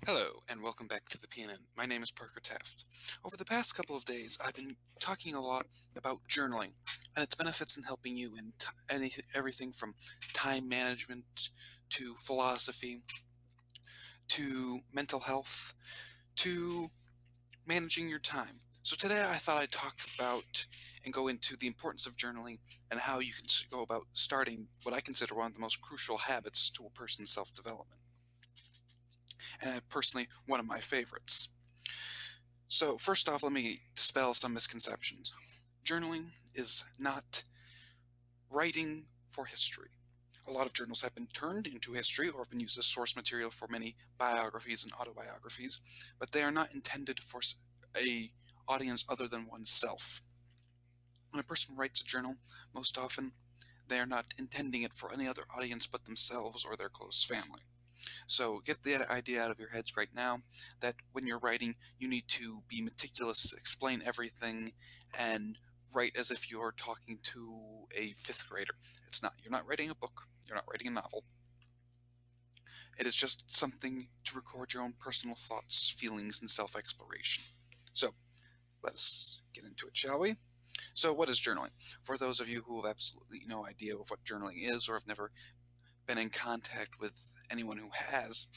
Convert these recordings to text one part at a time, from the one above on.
Hello, and welcome back to the PNN. My name is Parker Taft. Over the past couple of days, I've been talking a lot about journaling and its benefits in helping you in everything from time management to philosophy to mental health to managing your time. So today I thought I'd talk about and go into the importance of journaling and how you can go about starting what I consider one of the most crucial habits to a person's self-development, and personally one of my favorites. So, first off, let me dispel some misconceptions. Journaling is not writing for history. A lot of journals have been turned into history or have been used as source material for many biographies and autobiographies, but they are not intended for a audience other than oneself. When a person writes a journal, most often they are not intending it for any other audience but themselves or their close family. So get the idea out of your heads right now that when you're writing, you need to be meticulous, explain everything, and write as if you're talking to a fifth grader. You're not writing a book, you're not writing a novel. It is just something to record your own personal thoughts, feelings, and self-exploration. So let's get into it, shall we? So what is journaling? For those of you who have absolutely no idea of what journaling is or have never been in contact with anyone who has,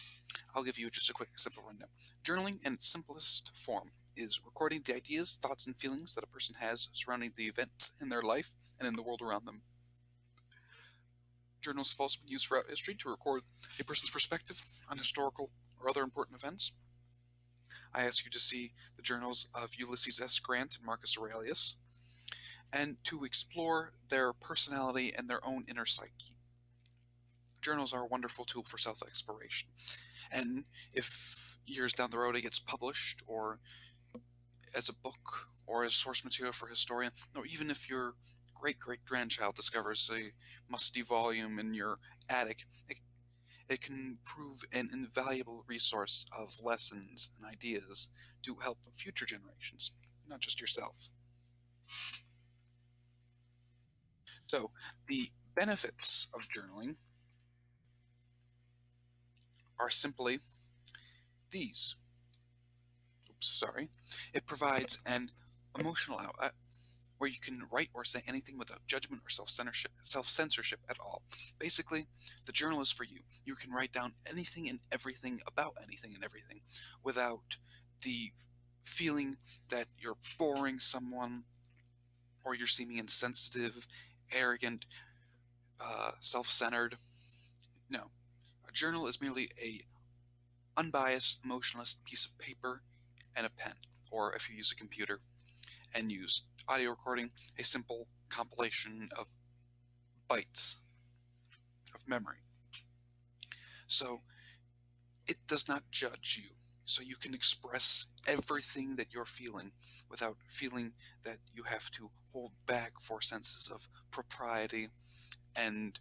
I'll give you just a quick, simple rundown. Journaling, in its simplest form, is recording the ideas, thoughts, and feelings that a person has surrounding the events in their life and in the world around them. Journals have also been used throughout history to record a person's perspective on historical or other important events. I ask you to see the journals of Ulysses S. Grant and Marcus Aurelius, and to explore their personality and their own inner psyche. Journals are a wonderful tool for self-exploration. And if years down the road it gets published, or as a book, or as source material for a historian, or even if your great-great-grandchild discovers a musty volume in your attic, it can prove an invaluable resource of lessons and ideas to help future generations, not just yourself. So, the benefits of journaling are simply these. Oops, sorry. It provides an emotional outlet where you can write or say anything without judgment or self-censorship at all. Basically, the journal is for you. You can write down anything and everything about anything and everything without the feeling that you're boring someone or you're seeming insensitive, arrogant, self-centered. No. A journal is merely a unbiased, emotionless piece of paper and a pen, or if you use a computer and use audio recording, a simple compilation of bytes of memory. So it does not judge you. So you can express everything that you're feeling without feeling that you have to hold back for senses of propriety and,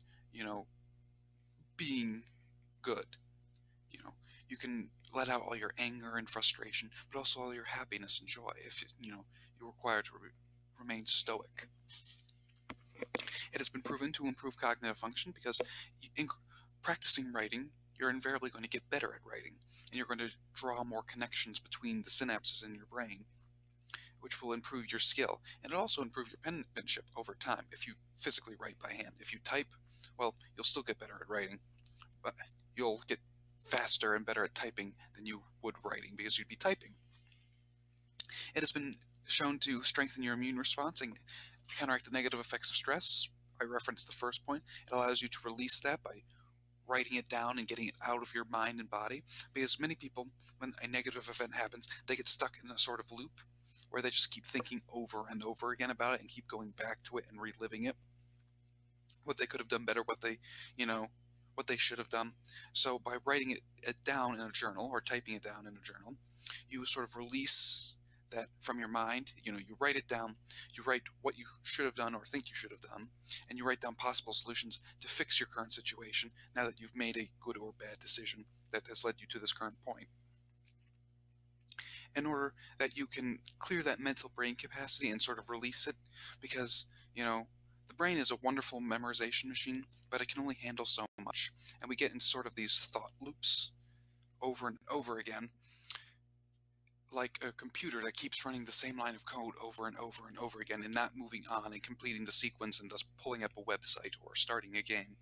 being good. You can let out all your anger and frustration, but also all your happiness and joy if, you're required to remain stoic. It has been proven to improve cognitive function because in practicing writing, you're invariably going to get better at writing, and you're going to draw more connections between the synapses in your brain, which will improve your skill. And it'll also improve your penmanship over time if you physically write by hand. If you type, well, you'll still get better at writing, but you'll get faster and better at typing than you would writing because you'd be typing. It has been shown to strengthen your immune response and counteract the negative effects of stress. I referenced the first point. It allows you to release that by writing it down and getting it out of your mind and body. Because many people, when a negative event happens, they get stuck in a sort of loop where they just keep thinking over and over again about it and keep going back to it and reliving it. What they could have done better, what they should have done. So by writing it down in a journal or typing it down in a journal, you sort of release that from your mind. You write it down, you write what you should have done or think you should have done, and you write down possible solutions to fix your current situation now that you've made a good or bad decision that has led you to this current point. In order that you can clear that mental brain capacity and sort of release it, because, the brain is a wonderful memorization machine, but it can only handle so much, and we get into sort of these thought loops over and over again, like a computer that keeps running the same line of code over and over and over again and not moving on and completing the sequence and thus pulling up a website or starting a game.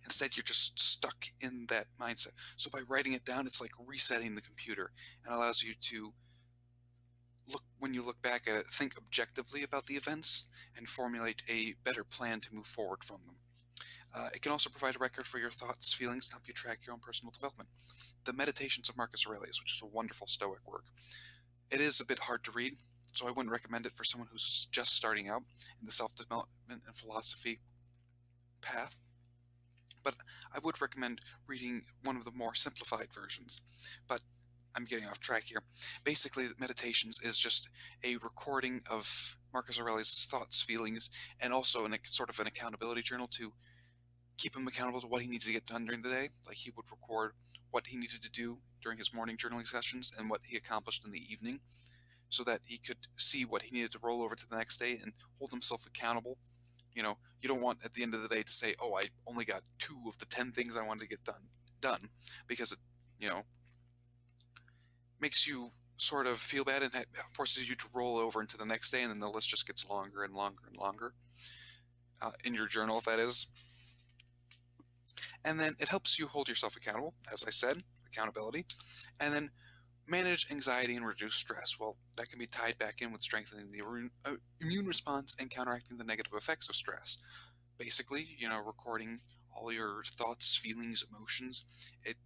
Instead, you're just stuck in that mindset. So by writing it down, it's like resetting the computer and allows you to when you look back at it, think objectively about the events and formulate a better plan to move forward from them. It can also provide a record for your thoughts, feelings, to help you track your own personal development. The Meditations of Marcus Aurelius, which is a wonderful Stoic work. It is a bit hard to read, so I wouldn't recommend it for someone who's just starting out in the self-development and philosophy path. But I would recommend reading one of the more simplified versions. But I'm getting off track here. Basically, Meditations is just a recording of Marcus Aurelius' thoughts, feelings, and also sort of an accountability journal to keep him accountable to what he needs to get done during the day. Like he would record what he needed to do during his morning journaling sessions and what he accomplished in the evening so that he could see what he needed to roll over to the next day and hold himself accountable. You don't want at the end of the day to say, oh, I only got 2 of the 10 things I wanted to get done, because it, you know, makes you sort of feel bad and forces you to roll over into the next day, and then the list just gets longer and longer and longer in your journal, if that is. And then it helps you hold yourself accountable, as I said, accountability, and then manage anxiety and reduce stress. Well, that can be tied back in with strengthening the immune response and counteracting the negative effects of stress. Basically, recording all your thoughts, feelings, emotions, it,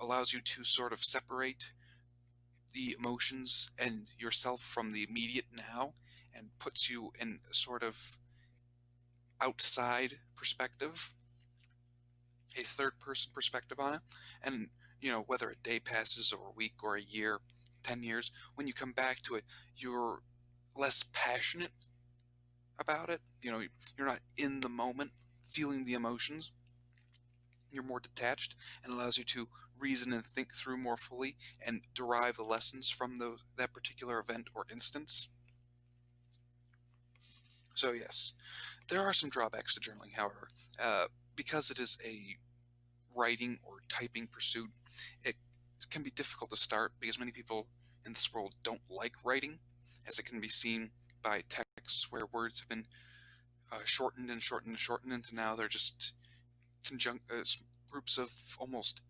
allows you to sort of separate the emotions and yourself from the immediate now and puts you in a sort of outside perspective, a third person perspective on it. And, whether a day passes or a week or a year, 10 years, when you come back to it, you're less passionate about it. You're not in the moment feeling the emotions. You're more detached and allows you to reason and think through more fully and derive the lessons from that particular event or instance. So yes, there are some drawbacks to journaling, however. Because it is a writing or typing pursuit, it can be difficult to start because many people in this world don't like writing, as it can be seen by texts where words have been shortened and shortened and shortened into now they're just groups of almost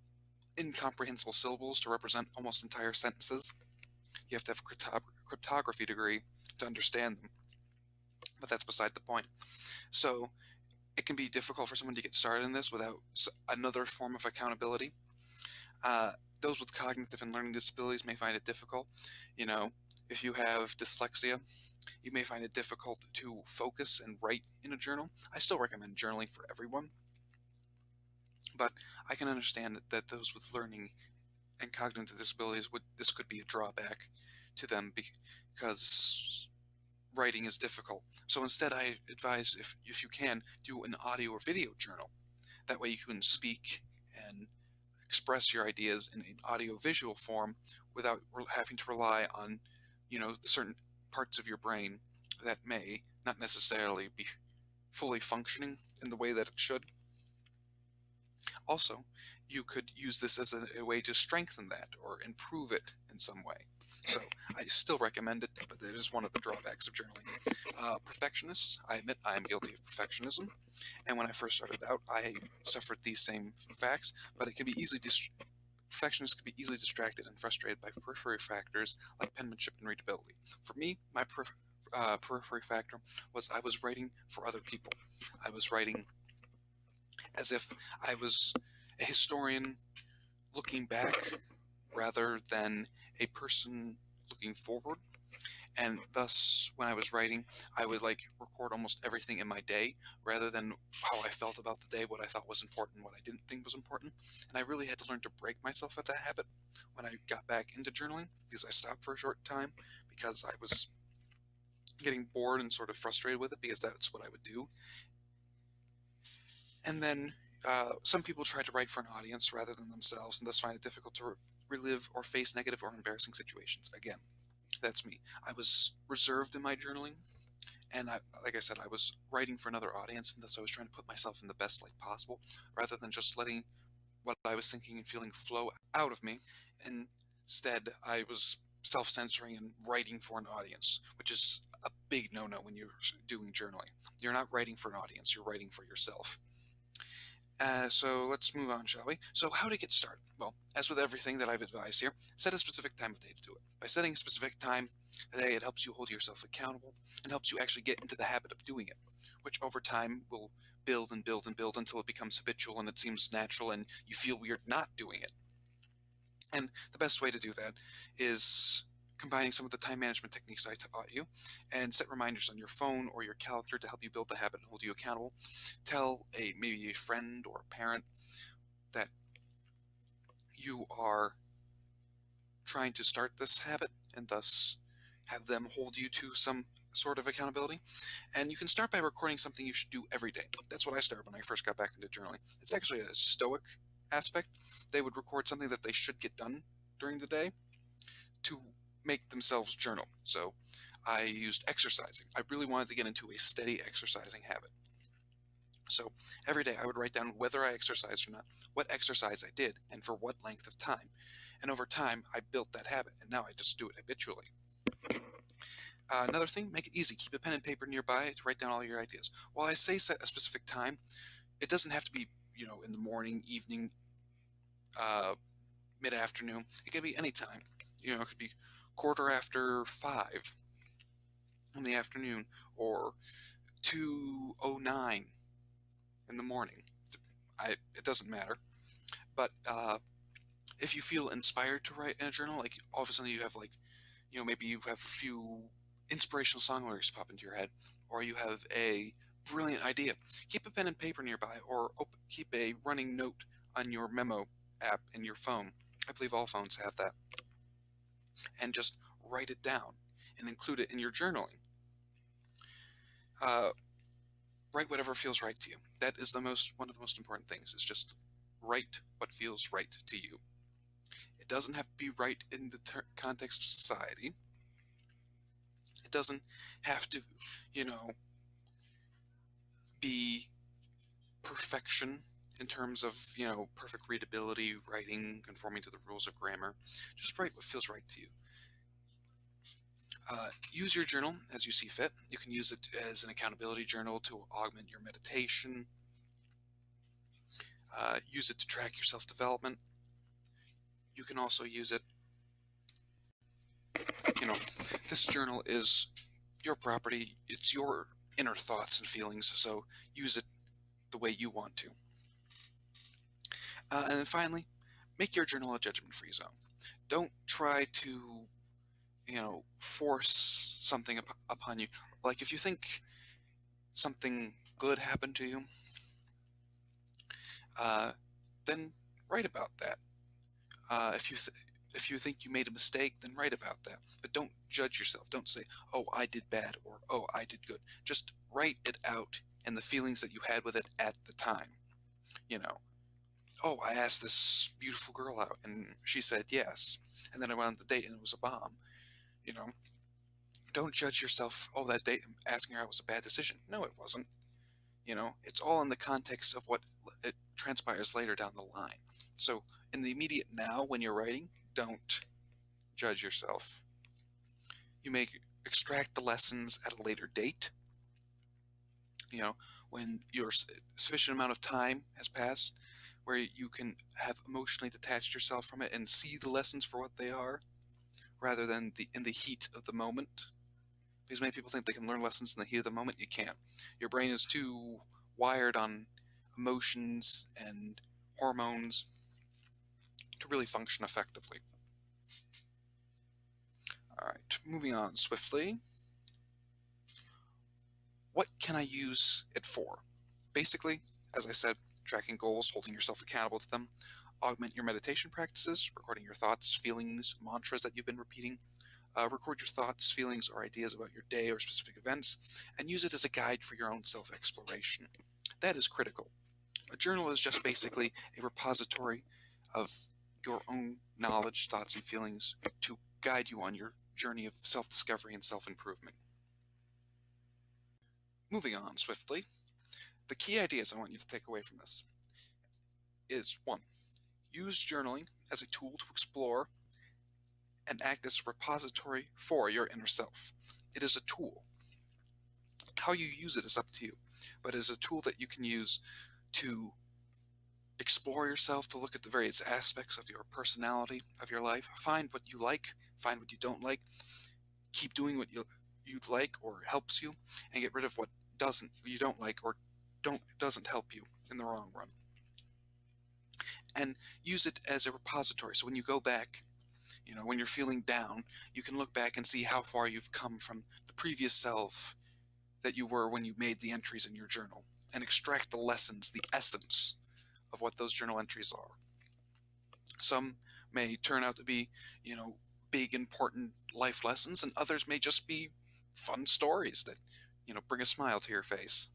incomprehensible syllables to represent almost entire sentences. You have to have a cryptography degree to understand them, but that's beside the point. So it can be difficult for someone to get started in this without another form of accountability. Those with cognitive and learning disabilities may find it difficult. If you have dyslexia, you may find it difficult to focus and write in a journal. I still recommend journaling for everyone, but I can understand that those with learning and cognitive disabilities this could be a drawback to them because writing is difficult. So instead, I advise if you can do an audio or video journal. That way you can speak and express your ideas in an audio-visual form without having to rely on, the certain parts of your brain that may not necessarily be fully functioning in the way that it should. Also, you could use this as a way to strengthen that or improve it in some way. So I still recommend it, but it is one of the drawbacks of journaling. Perfectionists, I admit I am guilty of perfectionism, and when I first started out, I suffered these same facts, but it can be perfectionists can be easily distracted and frustrated by periphery factors like penmanship and readability. For me, my periphery factor was I was writing for other people. I was writing as if I was a historian looking back rather than a person looking forward. And thus, when I was writing, I would record almost everything in my day rather than how I felt about the day, what I thought was important, what I didn't think was important. And I really had to learn to break myself of that habit when I got back into journaling, because I stopped for a short time because I was getting bored and sort of frustrated with it because that's what I would do. And then some people try to write for an audience rather than themselves and thus find it difficult to relive or face negative or embarrassing situations. Again, that's me. I was reserved in my journaling, and like I said, I was writing for another audience, and thus I was trying to put myself in the best light possible rather than just letting what I was thinking and feeling flow out of me. Instead, I was self-censoring and writing for an audience, which is a big no-no when you're doing journaling. You're not writing for an audience, you're writing for yourself. So let's move on, shall we? So how to get started? Well, as with everything that I've advised here, set a specific time of day to do it. By setting a specific time of day, it helps you hold yourself accountable and helps you actually get into the habit of doing it, which over time will build and build and build until it becomes habitual and it seems natural and you feel weird not doing it. And the best way to do that is combining some of the time management techniques I taught you and set reminders on your phone or your calendar to help you build the habit and hold you accountable. Tell maybe a friend or a parent that you are trying to start this habit and thus have them hold you to some sort of accountability. And you can start by recording something you should do every day. That's what I started when I first got back into journaling. It's actually a stoic aspect. They would record something that they should get done during the day to make themselves journal. So I used exercising. I really wanted to get into a steady exercising habit. So every day I would write down whether I exercised or not, what exercise I did, and for what length of time. And over time, I built that habit, and now I just do it habitually. Another thing, make it easy. Keep a pen and paper nearby to write down all your ideas. While I say set a specific time, it doesn't have to be, in the morning, evening, mid-afternoon. It can be any time. It could be 5:15 in the afternoon or 2:09 in the morning. It doesn't matter. But if you feel inspired to write in a journal, like all of a sudden you have maybe you have a few inspirational song lyrics pop into your head, or you have a brilliant idea, keep a pen and paper nearby, or keep a running note on your memo app in your phone. I believe all phones have that. And just write it down and include it in your journaling. Write whatever feels right to you. That is one of the most important things, is just write what feels right to you. It doesn't have to be right in the context of society. It doesn't have to, be perfection in terms of, perfect readability, writing, conforming to the rules of grammar. Just write what feels right to you. Use your journal as you see fit. You can use it as an accountability journal to augment your meditation. Use it to track your self-development. You can also use it, this journal is your property. It's your inner thoughts and feelings, so use it the way you want to. And then finally, make your journal a judgment-free zone. Don't try to, force something upon you. Like if you think something good happened to you, then write about that. If you think you made a mistake, then write about that. But don't judge yourself. Don't say, "Oh, I did bad," or "Oh, I did good." Just write it out and the feelings that you had with it at the time. Oh, I asked this beautiful girl out and she said yes, and then I went on the date and it was a bomb. Don't judge yourself. Oh, that date asking her out was a bad decision. No, it wasn't. It's all in the context of what it transpires later down the line. So in the immediate now, when you're writing, don't judge yourself. You may extract the lessons at a later date. When your sufficient amount of time has passed, where you can have emotionally detached yourself from it and see the lessons for what they are, rather than in the heat of the moment. Because many people think they can learn lessons in the heat of the moment. You can't. Your brain is too wired on emotions and hormones to really function effectively. All right, moving on swiftly. What can I use it for? Basically, as I said, tracking goals, holding yourself accountable to them, augment your meditation practices, recording your thoughts, feelings, mantras that you've been repeating. Record your thoughts, feelings, or ideas about your day or specific events, and use it as a guide for your own self-exploration. That is critical. A journal is just basically a repository of your own knowledge, thoughts, and feelings to guide you on your journey of self-discovery and self-improvement. Moving on swiftly, the key ideas I want you to take away from this is 1. Use journaling as a tool to explore and act as a repository for your inner self. It is a tool. How you use it is up to you, but it is a tool that you can use to explore yourself, to look at the various aspects of your personality, of your life, find what you like, find what you don't like, keep doing what you'd like or helps you, and get rid of what you don't like or doesn't help you in the long run. And use it as a repository. So when you go back, when you're feeling down, you can look back and see how far you've come from the previous self that you were when you made the entries in your journal, and extract the lessons, the essence of what those journal entries are. Some may turn out to be, big, important life lessons, and others may just be fun stories that, bring a smile to your face.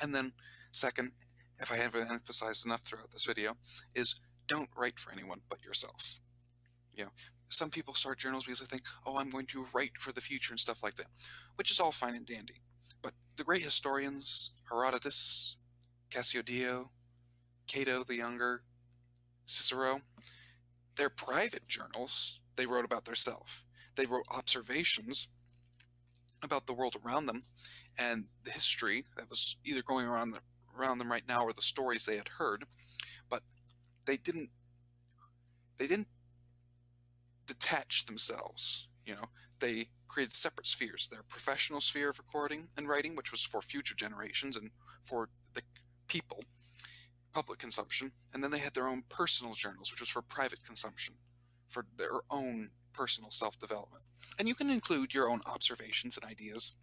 And then, second, if I haven't emphasized enough throughout this video, is don't write for anyone but yourself. Some people start journals because they think, oh, I'm going to write for the future and stuff like that, which is all fine and dandy. But the great historians, Herodotus, Cassiodeo, Cato the Younger, Cicero, they're private journals. They wrote about themselves. They wrote observations about the world around them and the history that was either going around them right now or the stories they had heard. But they didn't detach themselves. They created separate spheres. Their professional sphere of recording and writing, which was for future generations and for the people, public consumption, and then they had their own personal journals, which was for private consumption, for their own personal self-development. And you can include your own observations and ideas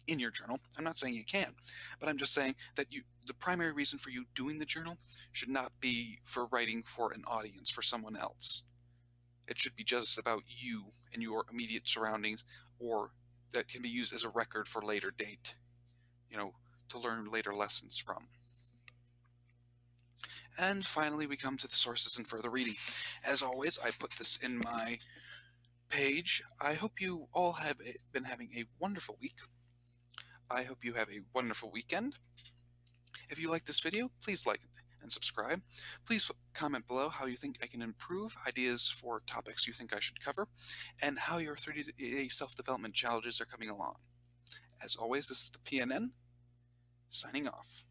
in your journal. I'm not saying you can, but I'm just saying that the primary reason for you doing the journal should not be for writing for an audience, for someone else. It should be just about you and your immediate surroundings, or that can be used as a record for later date, to learn later lessons from. And finally, we come to the sources and further reading. As always, I put this in my page. I hope you all have been having a wonderful week. I hope you have a wonderful weekend. If you like this video, please like and subscribe. Please comment below how you think I can improve, ideas for topics you think I should cover, and how your 30-day self-development challenges are coming along. As always, this is the PNN, signing off.